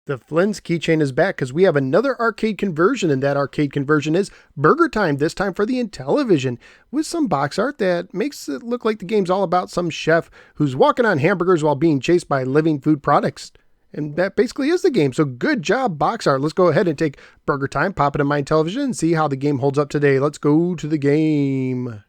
The Flynn's keychain is back because we have another arcade conversion, and that arcade conversion is Burgertime, this time for the Intellivision, with some box art that makes it look like the game's all about some chef who's walking on hamburgers while being chased by living food products. And that basically is the game, so good job, box art. Let's go ahead and take Burgertime, pop it in my Intellivision, and see how the game holds up today. Let's go to the game.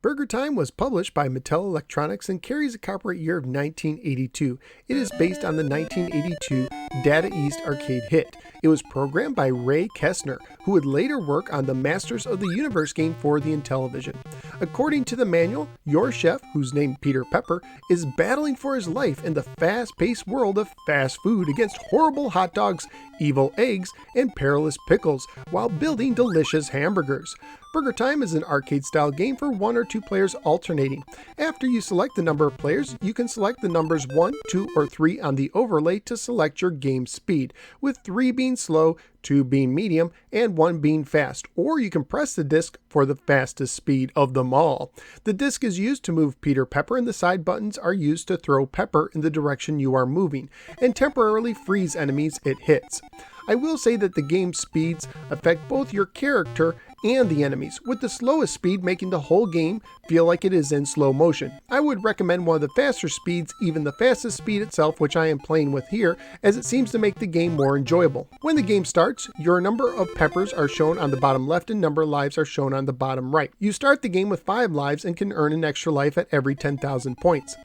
Burgertime was published by Mattel Electronics and carries a copyright year of 1982. It is based on the 1982 Data East arcade hit. It was programmed by Ray Kessner, who would later work on the Masters of the Universe game for the Intellivision. According to the manual, your chef, who's named Peter Pepper, is battling for his life in the fast-paced world of fast food against horrible hot dogs, evil eggs, and perilous pickles, while building delicious hamburgers. Burgertime is an arcade-style game for 1 or 2 players alternating. After you select the number of players, you can select the numbers 1, 2, or 3 on the overlay to select your game speed, with 3 being slow, 2 being medium, and 1 being fast, or you can press the disc for the fastest speed of them all. The disc is used to move Peter Pepper, and the side buttons are used to throw Pepper in the direction you are moving, and temporarily freeze enemies it hits. I will say that the game speeds affect both your character and the enemies, with the slowest speed making the whole game feel like it is in slow motion. I would recommend one of the faster speeds, even the fastest speed itself, which I am playing with here, as it seems to make the game more enjoyable. When the game starts, your number of peppers are shown on the bottom left and number of lives are shown on the bottom right. You start the game with 5 lives and can earn an extra life at every 10,000 points.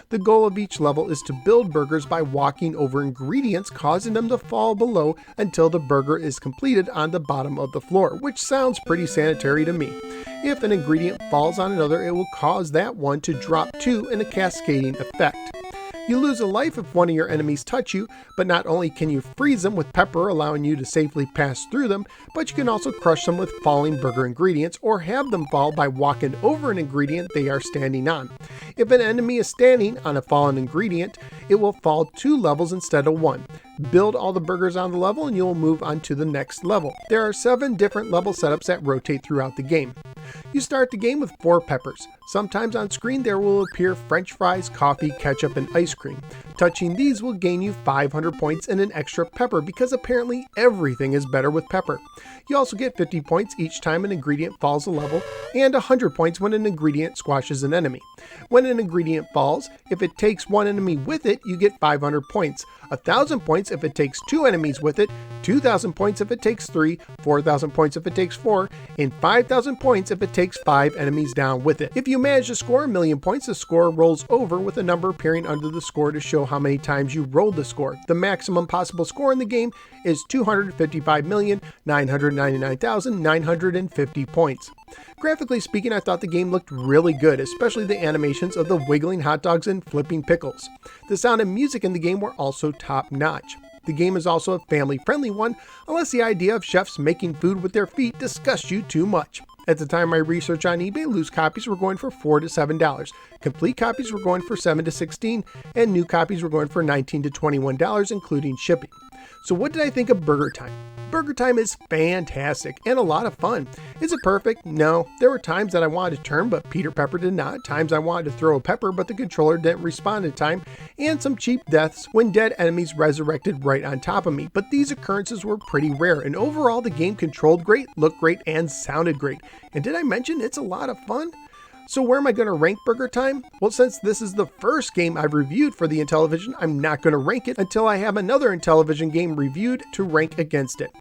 The goal of each level is to build burgers by walking over ingredients, causing them to fall below until the burger is completed on the bottom of the floor, which sounds pretty sanitary to me. If an ingredient falls on another, it will cause that one to drop too in a cascading effect. You lose a life if one of your enemies touch you, but not only can you freeze them with pepper, allowing you to safely pass through them, but you can also crush them with falling burger ingredients or have them fall by walking over an ingredient they are standing on. If an enemy is standing on a fallen ingredient, it will fall 2 levels instead of 1. Build all the burgers on the level and you will move on to the next level. There are 7 different level setups that rotate throughout the game. You start the game with 4 peppers. Sometimes on screen there will appear French fries, coffee, ketchup, and ice cream. Touching these will gain you 500 points and an extra pepper because apparently everything is better with pepper. You also get 50 points each time an ingredient falls a level and 100 points when an ingredient squashes an enemy. When an ingredient falls, if it takes 1 enemy with it, you get 500 points. 1,000 points if it takes 2 enemies with it, 2,000 points if it takes 3, 4,000 points if it takes 4, and 5,000 points if it takes 5 enemies down with it. If you manage to score 1,000,000 points, the score rolls over with a number appearing under the score to show how many times you rolled the score. The maximum possible score in the game is 255,999,950 points. Graphically speaking, I thought the game looked really good, especially the animations of the wiggling hot dogs and flipping pickles. The sound and music in the game were also top-notch. The game is also a family-friendly one, unless the idea of chefs making food with their feet disgusts you too much. At the time of my research on eBay, loose copies were going for $4 to $7, complete copies were going for $7 to $16, and new copies were going for $19 to $21, including shipping. So what did I think of Burgertime? Burgertime is fantastic and a lot of fun. Is it perfect? No. There were times that I wanted to turn, but Peter Pepper did not. Times I wanted to throw a pepper, but the controller didn't respond in time. And some cheap deaths when dead enemies resurrected right on top of me. But these occurrences were pretty rare, and overall the game controlled great, looked great, and sounded great. And did I mention it's a lot of fun? So where am I going to rank Burgertime? Well, since this is the first game I've reviewed for the Intellivision, I'm not going to rank it until I have another Intellivision game reviewed to rank against it.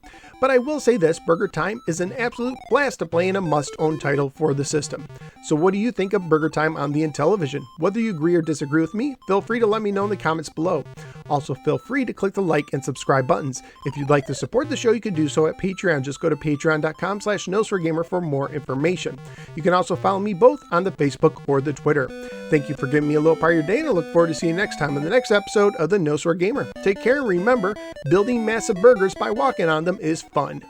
But I will say this, Burgertime is an absolute blast to play and a must-own title for the system. So what do you think of Burgertime on the Intellivision? Whether you agree or disagree with me, feel free to let me know in the comments below. Also, feel free to click the like and subscribe buttons. If you'd like to support the show, you can do so at Patreon. Just go to patreon.com/NoSwearGamer for more information. You can also follow me both on the Facebook or the Twitter. Thank you for giving me a little part of your day, and I look forward to seeing you next time in the next episode of the No Swear Gamer. Take care, and remember, building massive burgers by walking on them is fun.